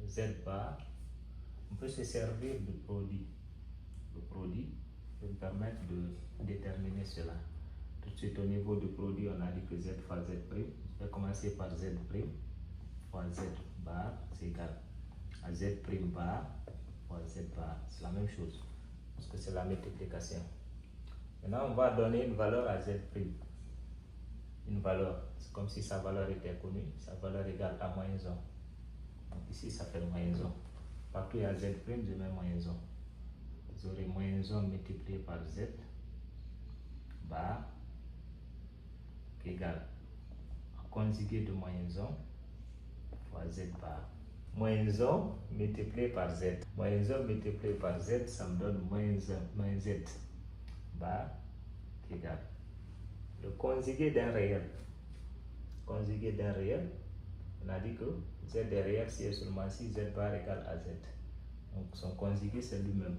Z bar, on peut se servir du produit. Le produit peut me permettre de déterminer cela. Tout de suite au niveau du produit, on a dit que Z fois Z prime. Je vais commencer par Z prime fois Z bar, c'est égal à Z prime bar fois Z bar. C'est la même chose, parce que c'est la multiplication. Maintenant, on va donner une valeur à Z prime. Une valeur, c'est comme si sa valeur était connue, sa valeur égale à moins 1. Donc ici, ça fait moins 1. Partout il y a Z prime, je mets moins 1. Vous aurez moins 1 multiplié par Z bar qui est égal à conjugué de moins 1 fois Z bar. Moins 1 multiplié par Z. Moins 1 multiplié par Z, ça me donne moins Z bar qui est égal. Le conjugué d'un réel. Conjugué d'un réel, on a dit que Z est réel si et seulement si Z bar égale à Z. Donc son conjugué c'est lui-même.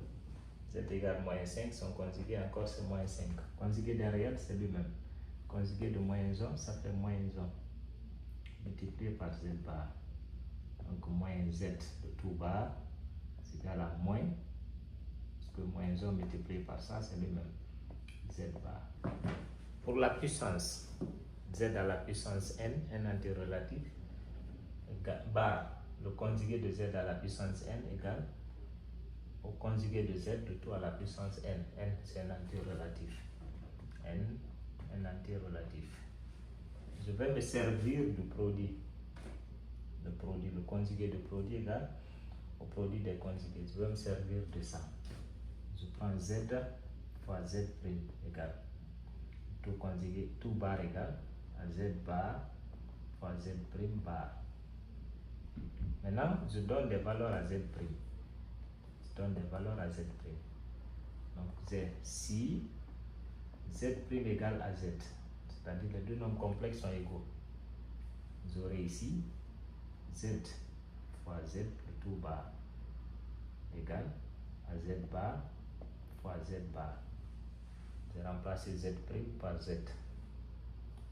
Z égale moins 5, son conjugué encore c'est moins 5. Conjugué d'un réel c'est lui-même. Conjugué de moins 1, ça fait moins 1 multiplié par Z bar. Donc moins Z de tout bar c'est égal à moins, parce que moins 1 multiplié par ça c'est lui-même. Z bar. Pour la puissance, Z à la puissance n, n antirelatif, bar, le conjugué de Z à la puissance n égale au conjugué de Z de tout à la puissance n. N c'est un antirelatif. N, un antirelatif. Je vais me servir du produit. Le produit, le conjugué de produit égale au produit des conjugués. Je vais me servir de ça. Je prends Z fois Z prime égale tout conjugué, tout bar égal à Z bar fois Z prime bar. Maintenant, je donne des valeurs à Z prime. Je donne des valeurs à Z prime. Donc, si Z prime égale à Z, c'est-à-dire les deux nombres complexes sont égaux, vous aurez ici Z fois Z le tout bar égale à Z bar fois Z bar. J'ai remplacé Z prime par Z,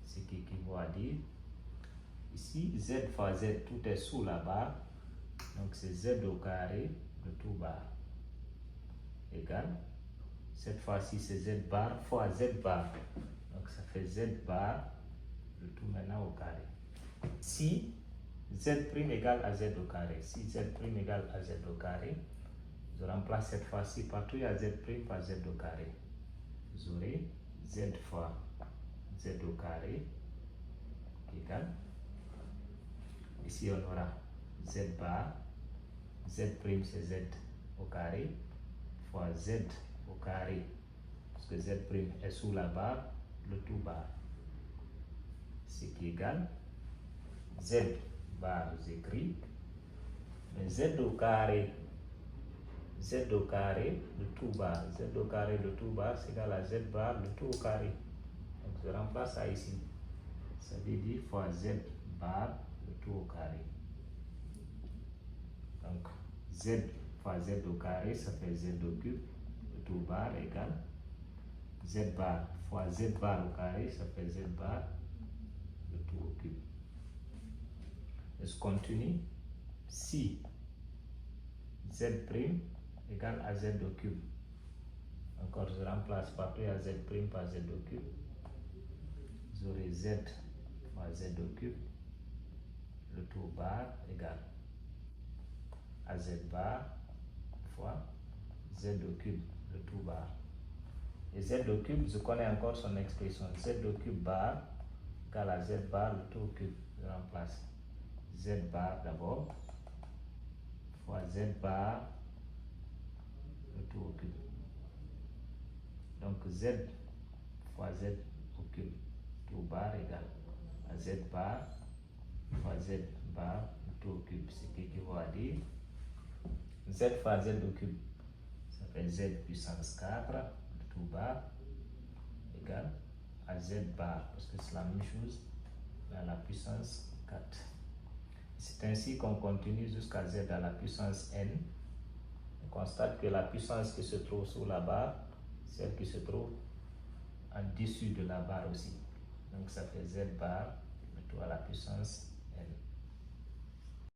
ce qui équivaut à dire ici Z fois Z, tout est sous la barre, donc c'est Z au carré de tout bar égale, cette fois-ci c'est Z bar fois Z bar, donc ça fait Z bar le tout maintenant au carré. Si Z prime égale à Z au carré, si Z prime égale à Z au carré, je remplace cette fois-ci partout il y a Z prime par Z au carré. Vous aurez Z fois Z au carré égale, ici on aura Z bar, Z prime c'est Z au carré, fois Z au carré, parce que Z prime est sous la barre, le tout bar, ce qui est égal, Z bar j'écris, mais Z au carré le tout bar, Z au carré le tout bar c'est égal à Z bar le tout au carré. Donc je remplace ça ici, ça veut dire fois Z bar le tout au carré. Donc Z fois Z au carré ça fait Z au cube le tout bar égale Z bar fois Z bar au carré ça fait Z bar le tout au cube. Et je continue. Si Z prime égale à Z au cube, encore je remplace partout à Z prime par Z au cube, vous aurez Z fois Z au cube le tout bar égale à Z bar fois Z au cube le tout bar. Et Z au cube, je connais encore son expression, Z au cube bar égale à Z bar le tout au cube. Je remplace Z bar d'abord fois Z bar le tout au cube. Donc Z fois Z au cube tout bar égale à Z bar fois Z bar le tout au cube, ce qui équivaut à dire Z fois Z au cube, ça fait Z puissance 4 le tout bar égale à Z bar, parce que c'est la même chose, mais à la puissance 4. C'est ainsi qu'on continue jusqu'à Z à la puissance n. On constate que la puissance qui se trouve sous la barre, celle qui se trouve en dessus de la barre aussi. Donc ça fait Z bar le tout à la puissance